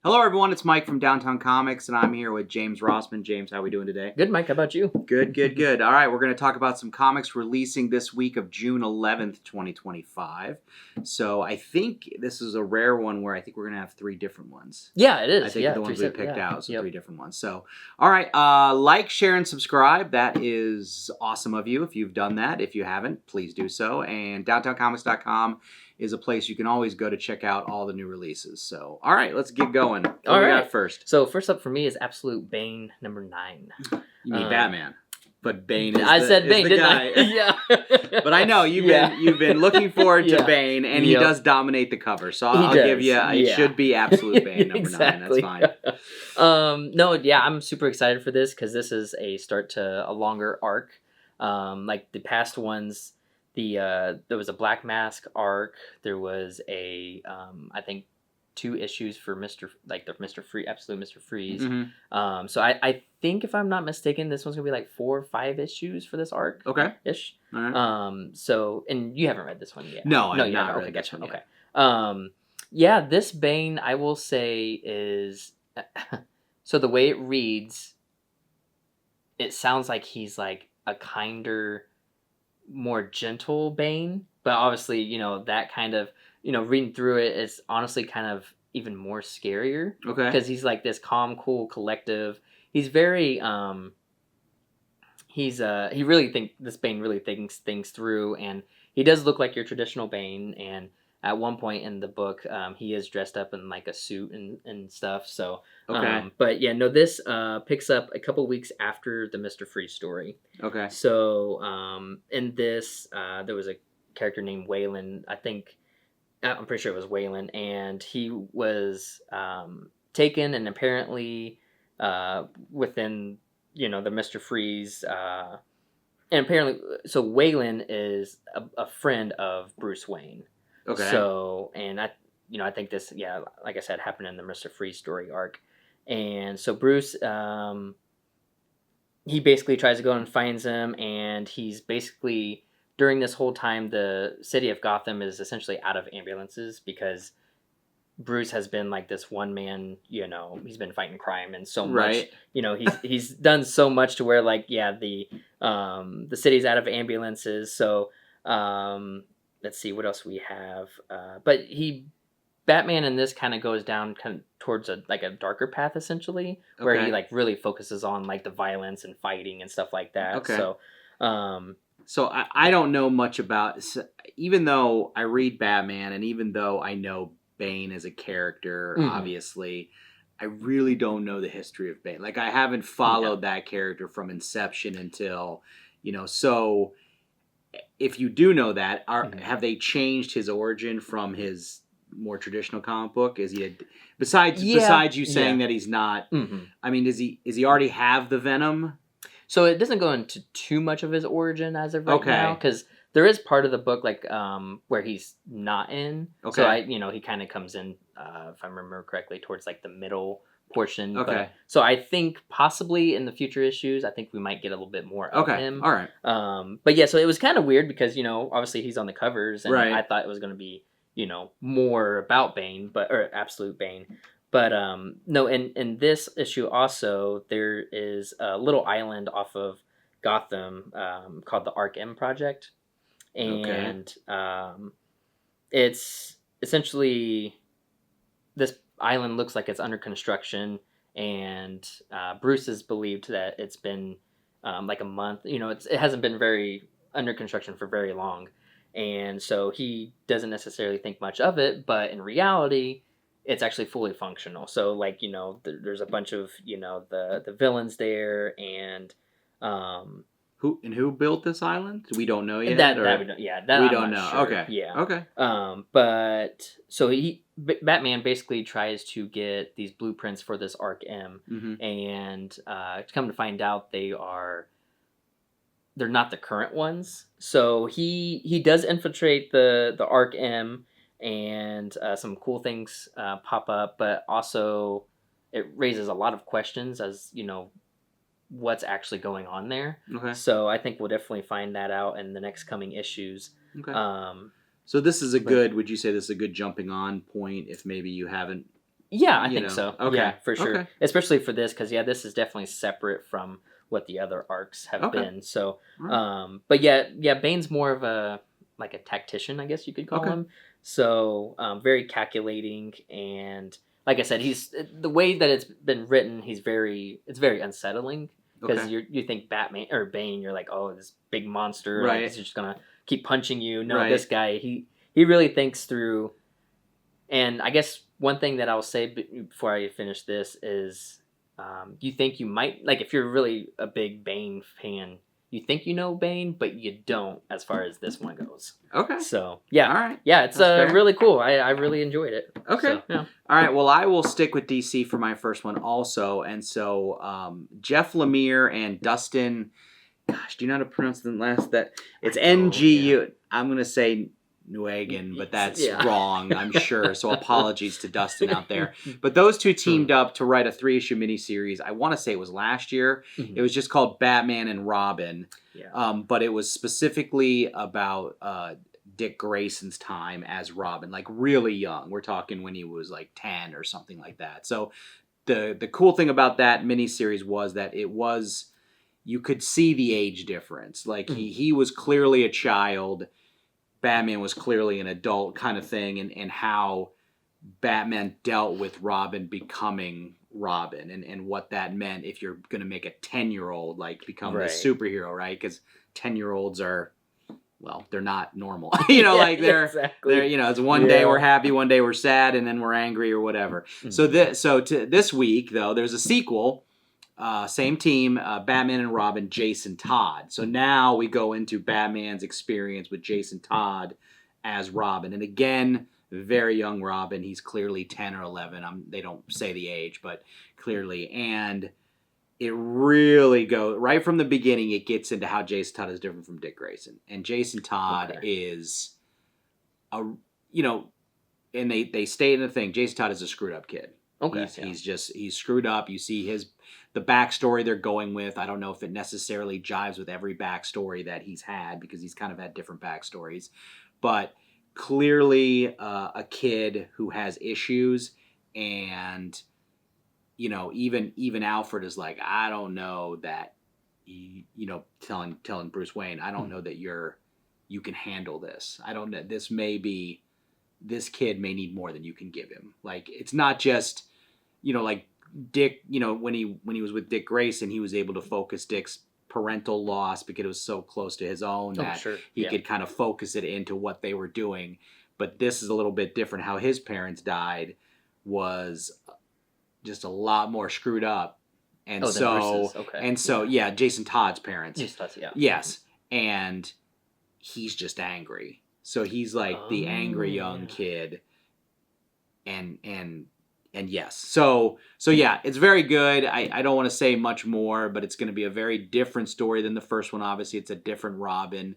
Hello, everyone. It's Mike from Downtown Comics, and I'm here with James Rossman. James, how are we doing today? Good, Mike. How about you? Good. All right, we're going to talk about some comics releasing this week of June 11th, 2025. So I think this is a rare one where I think we're going to have three different ones. Yeah, it is. I think the ones we picked out, so Yep. three different ones. So, all right, like, share, and subscribe. That is awesome of you if you've done that. If you haven't, please do so. And downtowncomics.com is a place you can always go to check out all the new releases. So, all right, let's get going. What do we got first? So first up for me is Absolute Bane #9. You mean Batman, but Bane is I said Bane, the didn't guy. I? Yeah. But I know you've been looking forward to Yeah. Bane, and he does dominate the cover. So I'll does, give you it should be Absolute Bane #9. Exactly. That's fine. I'm super excited for this because this is a start to a longer arc. Like the past ones. There was a Black Mask arc. There was I think 2 issues for Absolute Mr. Freeze. Mm-hmm. So I think if I'm not mistaken, this one's gonna be like 4 or 5 issues for this arc. Okay. Ish. All right. So and you haven't read this one yet. No, you I've not haven't. read this one yet. Okay. This Bane I will say is so the way it reads, it sounds like he's like a kinder, more gentle Bane, but obviously, that kind of, reading through it is honestly kind of even more scarier. Okay. Because he's like this calm, cool, collective. He's very, this Bane really thinks things through, and he does look like your traditional Bane, and at one point in the book, he is dressed up in like a suit and stuff, so... Okay. This picks up a couple weeks after the Mr. Freeze story. Okay. So, in this, there was a character named Waylon. I'm pretty sure it was Waylon, and he was taken, and apparently, within the Mr. Freeze, and apparently, so Waylon is a friend of Bruce Wayne. Okay. So, and I think this, like I said, happened in the Mr. Freeze story arc. And so Bruce, he basically tries to go and finds him, and he's basically, during this whole time, the city of Gotham is essentially out of ambulances because Bruce has been like this one man, he's been fighting crime and so much, he's done so much to where the city's out of ambulances. So, let's see what else we have. But Batman in this kind of goes down towards a darker path essentially, where he really focuses on the violence and fighting and stuff like that. Okay. So, I don't know much about, even though I read Batman and even though I know Bane as a character, obviously, I really don't know the history of Bane. I haven't followed that character from inception until, so if you do know that, have they changed his origin from his more traditional comic book? Is he besides you saying that he's not? I mean, does he already have the Venom? So it doesn't go into too much of his origin as of right now, because there is part of the book where he's not in. Okay. So he kind of comes in, if I remember correctly, towards the middle portion. Okay. So I think possibly in the future issues, I think we might get a little bit more of him. All right. So it was kind of weird because obviously he's on the covers, and I thought it was going to be more about Bane, or Absolute Bane. But no, in this issue also, there is a little island off of Gotham called the Arc M Project. And it's essentially, this island looks like it's under construction, and Bruce has believed that it's been a month. It hasn't been very under construction for very long. And so he doesn't necessarily think much of it, but in reality, it's actually fully functional. So, there's a bunch of, the villains there, and... Who built this island? We don't know yet? We don't know. Sure. Okay. Yeah. Okay. But, so Batman basically tries to get these blueprints for this Arc M, and to come to find out they're not the current ones. So he does infiltrate the Arc M, and some cool things pop up, but also it raises a lot of questions as what's actually going on there. Okay. So I think we'll definitely find that out in the next coming issues. Okay. So this is would you say this is a good jumping on point if maybe you haven't Yeah, I You think know? so. Okay. Yeah, for sure. Okay. Especially for this, because this is definitely separate from what the other arcs have Okay. been. So, Alright. but yeah, Bane's more of a like a tactician, I guess you could call Okay. him. So, very calculating, and like I said, he's the way that it's been written. It's very unsettling because Okay. you think Batman or Bane, you're like, oh, this big monster, like Right. he's just gonna keep punching you. No, this Right. guy, he really thinks through. And I guess one thing that I'll say before I finish this is, you think you might like if you're really a big Bane fan, you think you know Bane, but you don't as far as this one goes. Okay. So yeah, Alright. yeah, it's That's fair. really cool. I really enjoyed it. Okay. So, yeah. All right. Well, I will stick with DC for my first one also. And so Jeff Lemire and Dustin. Gosh, do you know how to pronounce the last? That it's NGU. I'm gonna say Nguyen, but that's Yeah. wrong. I'm sure. So apologies to Dustin out there. But those two teamed up to write a 3-issue miniseries. I want to say it was last year. It was just called Batman and Robin. Yeah. But it was specifically about Dick Grayson's time as Robin, like really young. We're talking when he was like 10 or something like that. So the cool thing about that miniseries was that it was, you could see the age difference. Like he was clearly a child, Batman was clearly an adult kind of thing, and how Batman dealt with Robin becoming Robin and what that meant if you're going to make a 10-year-old like become this superhero, right? Because 10-year-olds are, well, they're not normal. Like they're it's one day we're happy, one day we're sad, and then we're angry or whatever. So to this week though, there's a sequel. Same team, Batman and Robin, Jason Todd. So now we go into Batman's experience with Jason Todd as Robin. And again, very young Robin. He's clearly 10 or 11. They don't say the age, but clearly. And it really goes, right from the beginning, it gets into how Jason Todd is different from Dick Grayson. And Jason Todd is, and they state in the thing, Jason Todd is a screwed up kid. Okay. He's screwed up. You see the backstory they're going with. I don't know if it necessarily jives with every backstory that he's had because he's kind of had different backstories, but clearly a kid who has issues, and even Alfred is like, I don't know that, telling Bruce Wayne, I don't know that you can handle this. I don't know. This kid may need more than you can give him. Like, it's not just, like Dick, when he was with Dick Grayson, he was able to focus Dick's parental loss because it was so close to his own that he could kind of focus it into what they were doing. But this is a little bit different. How his parents died was just a lot more screwed up. And Jason Todd's parents. Yes. And he's just angry. So he's like the angry young kid. And yes. So yeah, it's very good. I don't want to say much more, but it's going to be a very different story than the first one. Obviously, it's a different Robin,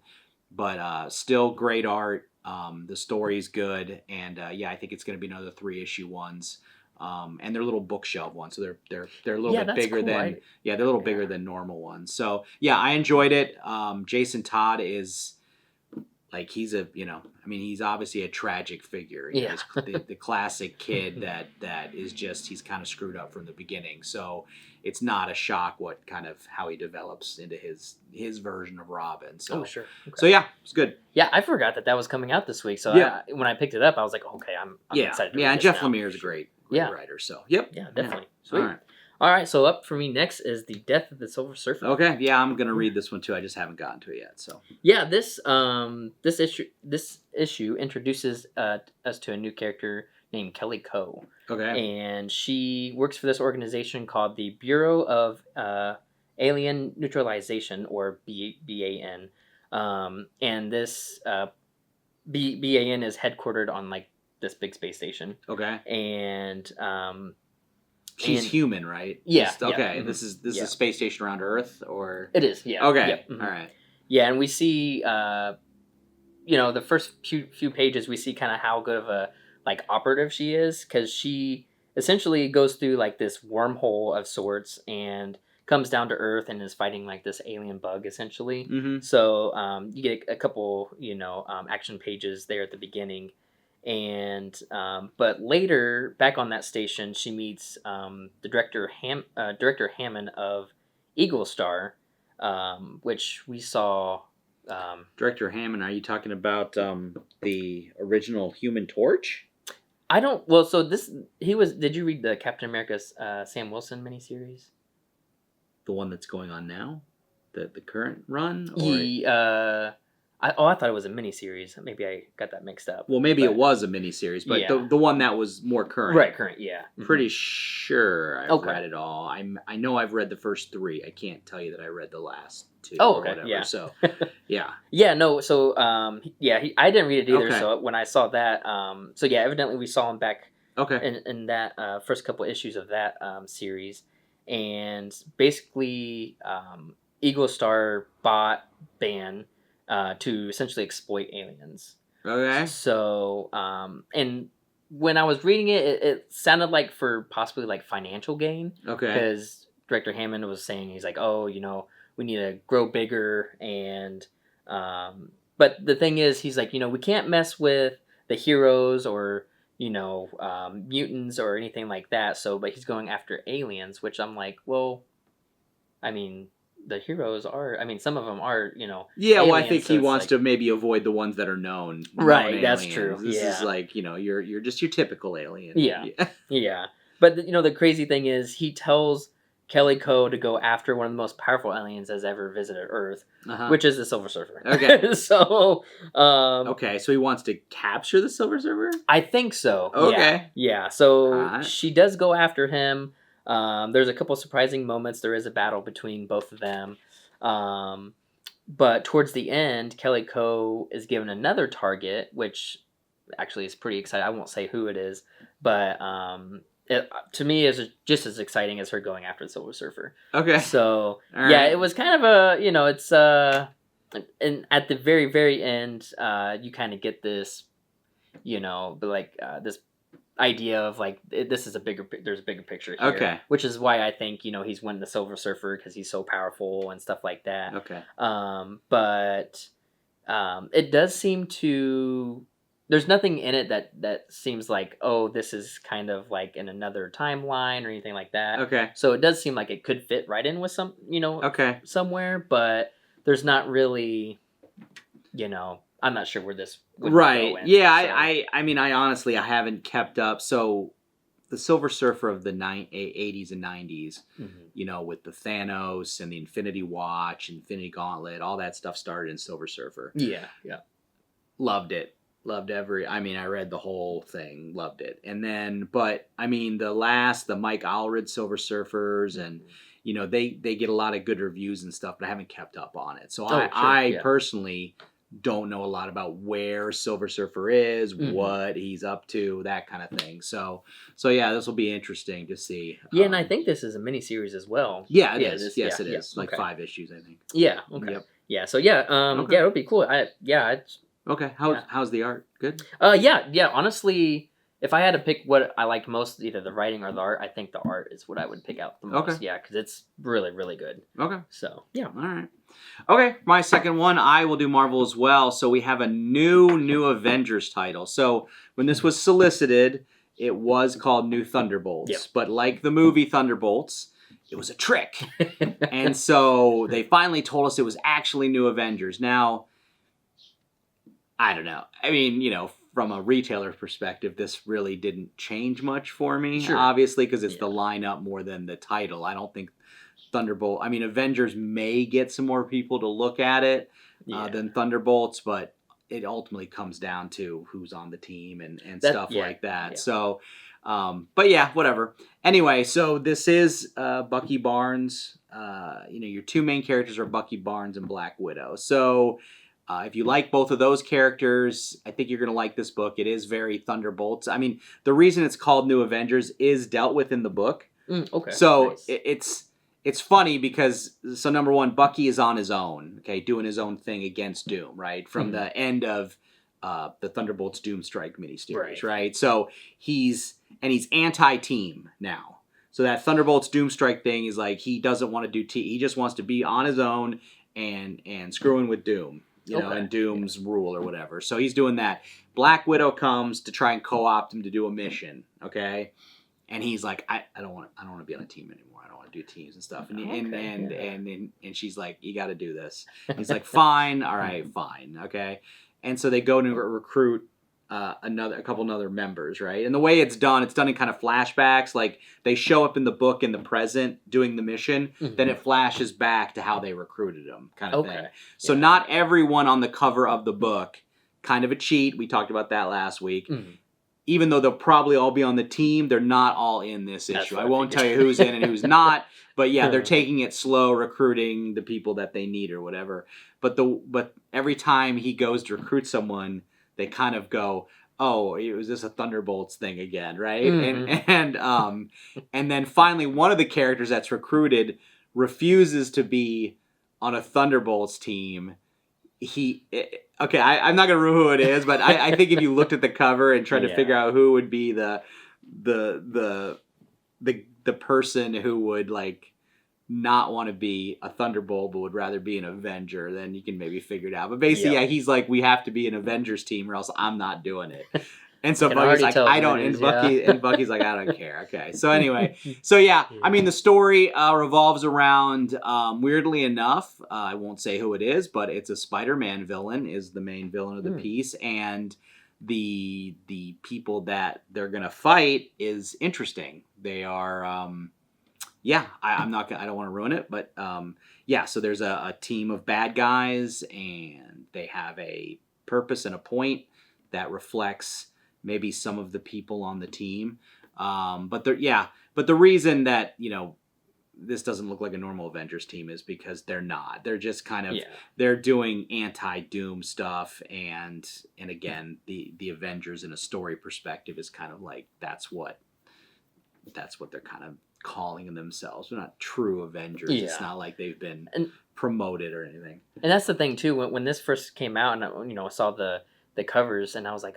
but still great art. The story's good, and I think it's going to be another 3-issue ones. And they're little bookshelf ones, so they're a little bit bigger than they're a little bigger than normal ones. So yeah, I enjoyed it. Jason Todd is like, he's he's obviously a tragic figure. He's the classic kid that is just, he's kind of screwed up from the beginning. So it's not a shock how he develops into his version of Robin. So So yeah, it's good. Yeah, I forgot that was coming out this week. So when I picked it up, I was like, okay, I'm excited. And Jeff Lemire is a great writer. So yeah, definitely. Sweet. All right, so up for me next is The Death of the Silver Surfer. Okay, yeah, I'm gonna read this one too. I just haven't gotten to it yet. So yeah, this issue introduces us to a new character named Kelly Coe. Okay, and she works for this organization called the Bureau of Alien Neutralization, or BAN. And this BAN is headquartered on like this big space station. Okay, and she's human, right? Yeah. Okay. Yeah. This is a space station around Earth, or it is. Yeah. Okay. Yep. Mm-hmm. All right. Yeah, and we see, the first few pages, we see kind of how good of a like operative she is, because she essentially goes through like this wormhole of sorts and comes down to Earth and is fighting like this alien bug essentially. Mm-hmm. So you get a couple action pages there at the beginning. And but later, back on that station, she meets the director Hammond of Eagle Star, which we saw. Director Hammond, are you talking about the original Human Torch? I don't. Well, so this he was. Did you read the Captain America's Sam Wilson miniseries? The one that's going on now, the current run, or I thought it was a miniseries. Maybe I got that mixed up. well, maybe it was a miniseries, but Yeah. the one that was more current, Right, current, yeah. Pretty sure I've Okay. read it all. I know I've read the first 3. I can't tell you that I read the last 2. Oh, or okay, whatever. yeah. So, yeah. Yeah, no. So, I didn't read it either. Okay. So when I saw that, so yeah, evidently we saw him back Okay. in that first couple issues of that series, and basically, Eagle Star bought Ban to essentially exploit aliens. Okay. So, and when I was reading it, it sounded like for possibly like financial gain, Okay. because Director Hammond was saying, he's like, oh, we need to grow bigger, and but the thing is, he's like, we can't mess with the heroes or mutants or anything like that. So, but he's going after aliens, which I'm like, well, I mean, the heroes are. I mean, some of them are. Yeah, well, I aliens, think so he it's wants like- to maybe avoid the ones that are known. Right, known that's aliens. true, This yeah. is like, you're just your typical alien. Yeah. Yeah, but the crazy thing is, he tells Kelly Coe to go after one of the most powerful aliens that's ever visited Earth, Uh-huh. which is the Silver Surfer. Okay. So, Okay, so he wants to capture the Silver Surfer? I think so. Okay. Yeah. So Alright. she does go after him. There's a couple surprising moments. There is a battle between both of them. But towards the end, Kelly Coe is given another target, which actually is pretty exciting. I won't say who it is, but it, to me, is just as exciting as her going after the Silver Surfer. Okay. So All yeah, right. it was kind of a it's and at the very very end, you kind of get this, this idea of like this is there's a bigger picture here. Okay. Which is why I think he's winning the Silver Surfer, because he's so powerful and stuff like that. Okay. But it does seem to. There's nothing in it that seems like, oh, this is kind of like in another timeline or anything like that. Okay. So it does seem like it could fit right in with some, Okay. somewhere, but there's not really, I'm not sure where this would Right. go in. Yeah, so. I mean, I honestly, I haven't kept up. So the Silver Surfer of the 80s and 90s, Mhm. with the Thanos and the Infinity Watch, Infinity Gauntlet, all that stuff started in Silver Surfer. Yeah. Loved it. I read the whole thing, loved it. And then, but I mean, the Mike Allred Silver Surfers, and they get a lot of good reviews and stuff, but I haven't kept up on it. So I personally don't know a lot about where Silver Surfer is, what he's up to, that kind of thing. So yeah, this will be interesting to see. Yeah, and I think this is a miniseries as well. Yeah, it is. Yes, it yeah, is. Like 5 issues, I think. Yeah. Okay. Yep. Yeah. So yeah. Okay. Yeah, it would be cool. Okay. How's the art? Good? Yeah. Honestly, if I had to pick what I liked most, either the writing or the art, I think the art is what I would pick out the most. Okay. Yeah, because it's really, really good. Okay. So yeah. All right. Okay, my second one, I will do Marvel as well. So we have a new Avengers title. So when this was solicited, it was called New Thunderbolts. Yep. But like the movie Thunderbolts, it was a trick. And so they finally told us it was actually New Avengers. Now, I don't know. I mean, from a retailer perspective, this really didn't change much for me, obviously, because it's the lineup more than the title. I don't think Avengers may get some more people to look at it than Thunderbolts, but it ultimately comes down to who's on the team and stuff like that. Yeah. So, but yeah, whatever. Anyway, so this is Bucky Barnes. Your 2 main characters are Bucky Barnes and Black Widow. So if you like both of those characters, I think you're going to like this book. It is very Thunderbolts. I mean, the reason it's called New Avengers is dealt with in the book. Okay. So nice. It's funny because, so number one, Bucky is on his own, okay, doing his own thing against Doom, right? From the end of the Thunderbolts Doomstrike miniseries, right? So he's anti-team now. So that Thunderbolts Doomstrike thing is like, he doesn't want to do he just wants to be on his own and screwing with Doom, and Doom's rule or whatever. So he's doing that. Black Widow comes to try and co-opt him to do a mission, okay? And he's like, I don't want to be on a team anymore. I don't want to do teams and stuff. And she's like, you got to do this. He's like, fine, all right, fine, okay. And so they go to recruit a couple other members, right? And the way it's done in kind of flashbacks. Like they show up in the book in the present doing the mission, then it flashes back to how they recruited them, kind of thing. So not everyone on the cover of the book, kind of a cheat. We talked about that last week. Even though they'll probably all be on the team, they're not all in this issue. I won't tell you who's in and who's not, but yeah, they're taking it slow, recruiting the people that they need or whatever. But every time he goes to recruit someone, they kind of go, oh, was this a Thunderbolts thing again, right? And then finally, one of the characters that's recruited refuses to be on a Thunderbolts team. I'm not gonna ruin who it is, but I think if you looked at the cover and tried to figure out who would be the person who would like not want to be a Thunderbolt but would rather be an Avenger, then you can maybe figure it out. But basically, he's like, we have to be an Avengers team or else I'm not doing it. And so Bucky's like, I don't. And Bucky's like, I don't care. Okay. So anyway, I mean, the story revolves around, weirdly enough, I won't say who it is, but it's a Spider-Man villain is the main villain of the piece, and the people that they're gonna fight is interesting. They are, I'm not gonna. I don't want to ruin it, but so there's a team of bad guys, and they have a purpose and a point that reflects maybe some of the people on the team. But the reason that, this doesn't look like a normal Avengers team is because they're not. They're just kind of, they're doing anti-Doom stuff. And again, the Avengers in a story perspective is kind of like, that's what they're kind of calling themselves. They're not true Avengers. It's not like they've been promoted or anything. And that's the thing too, when this first came out and I saw the covers, and I was like,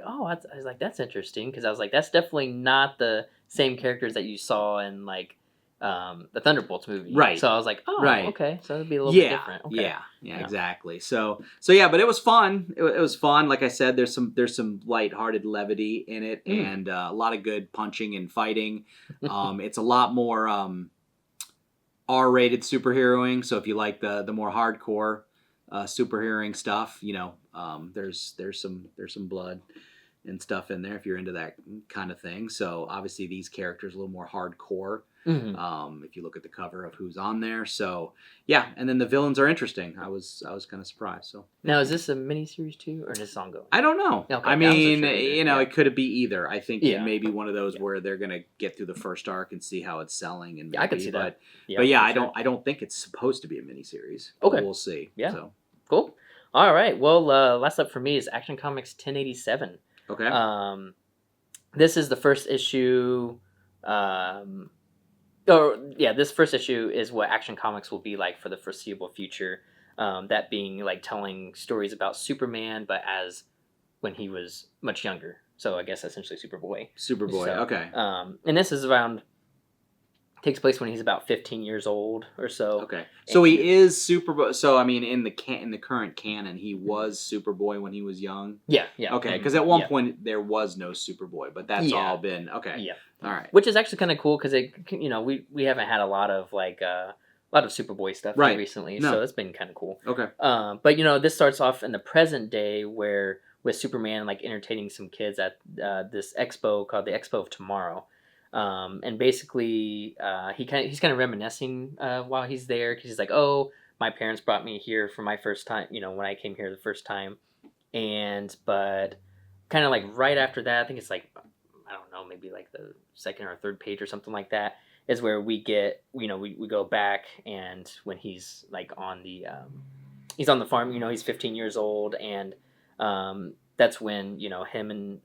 that's interesting, because I was like, that's definitely not the same characters that you saw in like the Thunderbolts movie, right? So I was like, okay, so it'd be a little bit different. Okay. Yeah, exactly. So but it was fun. It was fun. Like I said, there's some lighthearted levity in it, and a lot of good punching and fighting. It's a lot more R-rated superheroing. So if you like the more hardcore superheroing stuff, there's some blood and stuff in there if you're into that kind of thing. So obviously these characters are a little more hardcore. If you look at the cover of who's on there. So and then the villains are interesting. I was kind of surprised. So now, is this a miniseries too, or is this ongoing? I don't know. Okay, I mean, it could be either. I think it may be one of those where they're gonna get through the first arc and see how it's selling, and I could see that. But I don't think it's supposed to be a miniseries. Okay, we'll see. Yeah, so cool. All right. Well, last up for me is Action Comics 1087. Okay. This is the first issue. This first issue is what Action Comics will be like for the foreseeable future. That being like telling stories about Superman, but as when he was much younger. So I guess essentially Superboy. Okay. And this is takes place when he's about 15 years old or so. Okay. So he is Superboy. So I mean, in the current canon, he was Superboy when he was young. Yeah. Okay, because at one point there was no Superboy, but that's all been okay. Yeah. All right. Which is actually kind of cool because we haven't had a lot of Superboy stuff recently, so it's been kind of cool. Okay. But this starts off in the present day with Superman like entertaining some kids at this expo called the Expo of Tomorrow. And basically, he's kind of reminiscing while he's there, because he's like, oh, my parents brought me here for my first time, when I came here the first time. But kind of like right after that, I think it's like, I don't know, maybe like the second or third page or something like that, is where we get, we go back, and when he's like he's on the farm, he's 15 years old, and that's when, him and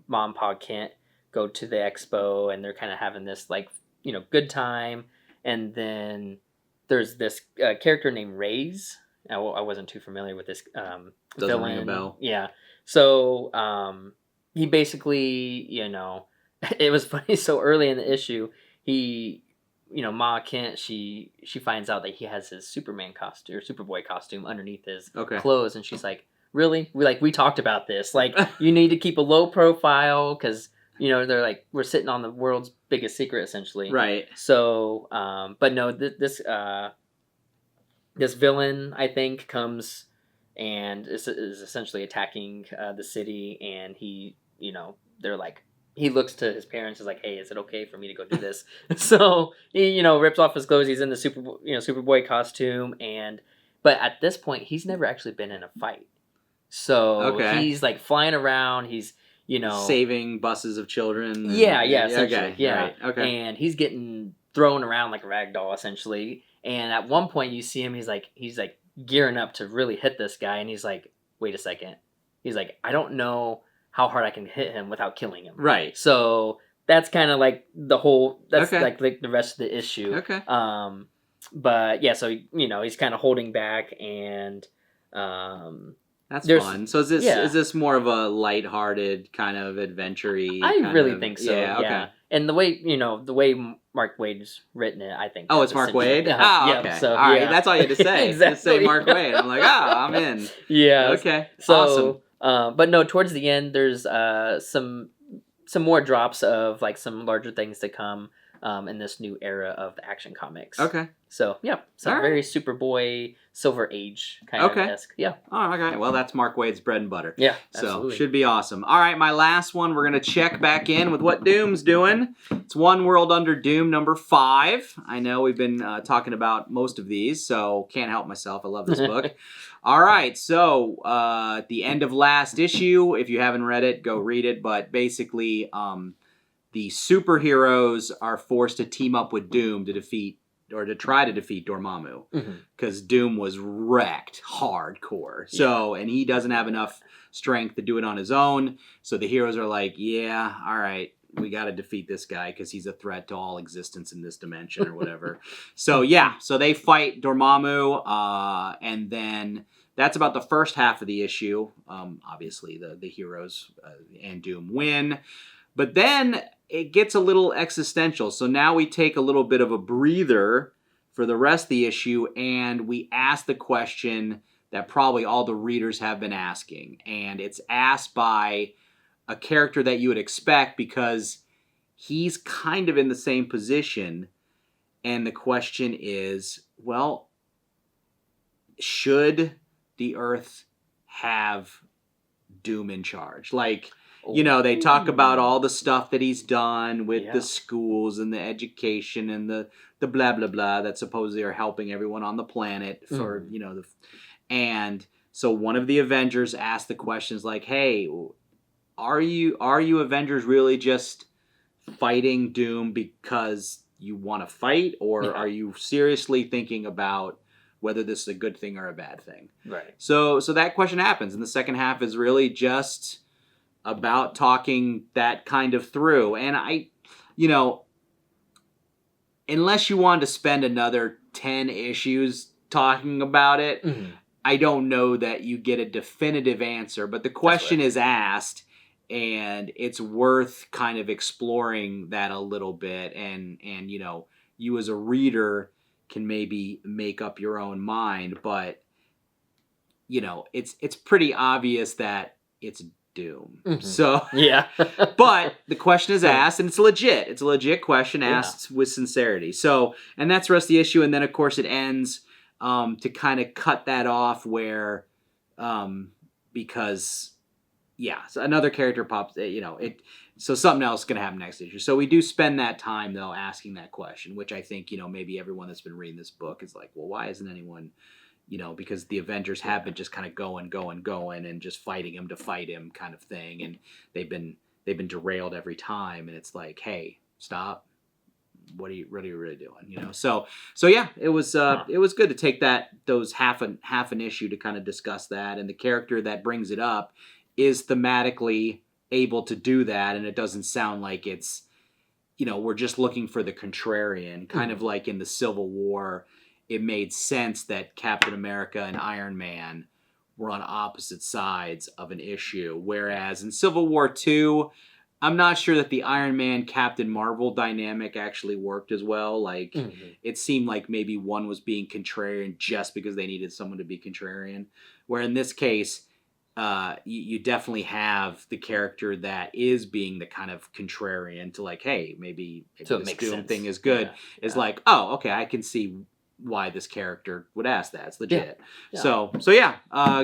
Mom and Pa Kent go to the expo, and they're kind of having this like good time. And then there's this character named Raze. I wasn't too familiar with this Doesn't villain. ring a bell. Yeah. So he basically, it was funny. So early in the issue, Ma Kent, she finds out that he has his Superman costume or Superboy costume underneath his clothes, and she's like, really? We talked about this. Like, you need to keep a low profile because, they're like, we're sitting on the world's biggest secret, essentially. Right. So, but no, this villain, I think, comes and is essentially attacking the city, and they're like, he looks to his parents, is like, hey, is it okay for me to go do this? So he, rips off his clothes. He's in the Superboy costume, but at this point, he's never actually been in a fight. So he's like flying around. He's saving buses of children. Yeah, essentially, okay, yeah. Right, okay. And he's getting thrown around like a rag doll, essentially. And at one point, you see him. He's like gearing up to really hit this guy, and he's like, wait a second. He's like, I don't know how hard I can hit him without killing him. Right. So that's kind of like the whole. That's Okay. like the rest of the issue. Okay. But yeah, so he's kind of holding back, and that's fun. So is this more of a lighthearted kind of adventure-y? I really think so. Yeah. Okay. And the way Mark Wade's written it, I think. Oh, it's Mark Wade? Oh, yeah, okay. So, all right, that's all you had to say. Exactly. Just say Mark Wade. I'm like, I'm in. Yeah. Okay. So, awesome. But no, towards the end, there's some more drops of like some larger things to come in this new era of the Action Comics. Okay. So yeah, very Superboy Silver Age kind of esque. Yeah. Oh, okay. Well, that's Mark Wade's bread and butter. Yeah. So absolutely. Should be awesome. All right, my last one. We're gonna check back in with what Doom's doing. It's One World Under Doom number 5. I know we've been talking about most of these, so can't help myself. I love this book. All right, so at the end of last issue, if you haven't read it, go read it. But basically, the superheroes are forced to team up with Doom to try to defeat Dormammu, because Doom was wrecked hardcore. So, and he doesn't have enough strength to do it on his own. So the heroes are like, yeah, all right, we got to defeat this guy because he's a threat to all existence in this dimension or whatever. So they fight Dormammu, and then that's about the first half of the issue. Obviously, the heroes and Doom win. But then it gets a little existential. So now we take a little bit of a breather for the rest of the issue, and we ask the question that probably all the readers have been asking. And it's asked by a character that you would expect because he's kind of in the same position. And the question is, well, should the Earth have Doom in charge? Like, they talk about all the stuff that he's done with the schools and the education and the blah, blah, blah that supposedly are helping everyone on the planet for, and so one of the Avengers asked the questions like, hey, are you Avengers really just fighting Doom because you want to fight, or are you seriously thinking about whether this is a good thing or a bad thing? Right. So that question happens, and the second half is really just about talking that kind of through. And unless you wanted to spend another 10 issues talking about it, I don't know that you get a definitive answer, but the question is asked, and it's worth kind of exploring that a little bit. And you as a reader can maybe make up your own mind, but it's pretty obvious that it's Doom. So yeah. But the question is asked, and it's legit. It's a legit question asked with sincerity. So, and that's the rest of the issue. And then of course it ends to kind of cut that off where because so another character pops, so something else is going to happen next issue. So we do spend that time though asking that question, which I think, maybe everyone that's been reading this book is like, well, why isn't anyone, because the Avengers have been just kind of going and just fighting him to fight him kind of thing. And they've been derailed every time. And it's like, hey, stop. What are you really doing? So yeah, it was good to take those half an issue to kind of discuss that. And the character that brings it up is thematically able to do that. And it doesn't sound like it's, we're just looking for the contrarian, kind of like in the Civil War. It made sense that Captain America and Iron Man were on opposite sides of an issue. Whereas in Civil War II, I'm not sure that the Iron Man Captain Marvel dynamic actually worked as well. Like, it seemed like maybe one was being contrarian just because they needed someone to be contrarian. Where in this case, you definitely have the character that is being the kind of contrarian to like, hey, maybe So it this makes Doom sense. thing is good. Is like, oh, okay, I can see why this character would ask that. It's legit. Yeah. So yeah,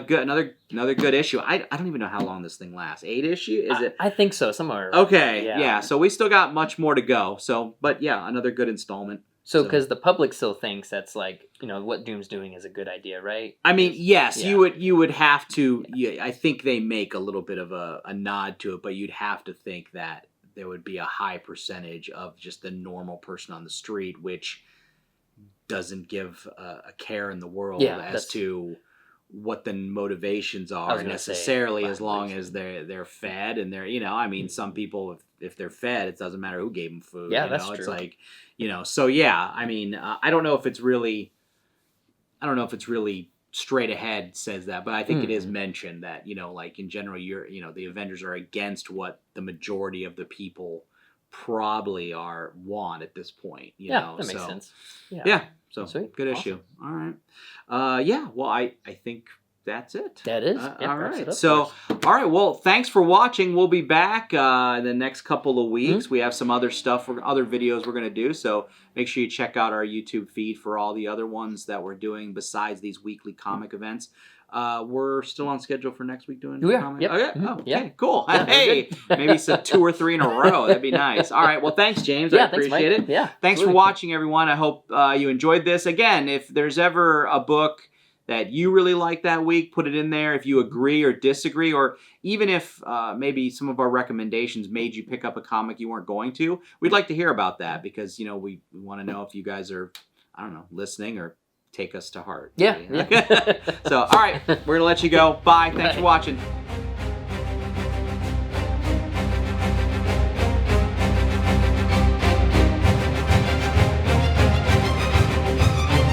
good. Another good issue. I don't even know how long this thing lasts. 8 issue? Is it? I think so. Somewhere. Okay. Yeah. So we still got much more to go. So, but yeah, another good installment. So, because the public still thinks that's like, what Doom's doing is a good idea, right? I mean, yes, you would have to. I think they make a little bit of a nod to it, but you'd have to think that there would be a high percentage of just the normal person on the street, which doesn't give a care in the world as to what the motivations are necessarily, as long as they're fed and they're I mean, some people if they're fed, it doesn't matter who gave them food. That's true. It's like so yeah. I mean, I don't know if it's really straight ahead says that, but I think it is mentioned that like in general, the Avengers are against what the majority of the people probably want at this point. That makes sense. So sweet. Good issue. All right. Well, I think that's it. That is. All right. So, all right. Well, thanks for watching. We'll be back in the next couple of weeks. We have some other stuff, other videos we're going to do. So make sure you check out our YouTube feed for all the other ones that we're doing besides these weekly comic events. We're still on schedule for next week doing comic. Yep. Okay. Oh, okay. Cool. Hey, maybe some 2 or 3 in a row. That'd be nice. All right. Well, thanks, James. I appreciate it. Yeah. Thanks for watching, everyone. I hope you enjoyed this. Again, if there's ever a book that you really like that week, put it in there. If you agree or disagree, or even if maybe some of our recommendations made you pick up a comic you weren't going to, we'd like to hear about that because we want to know if you guys are, I don't know, listening or take us to heart. Yeah. So, all right, we're gonna let you go. Bye. Thanks for watching.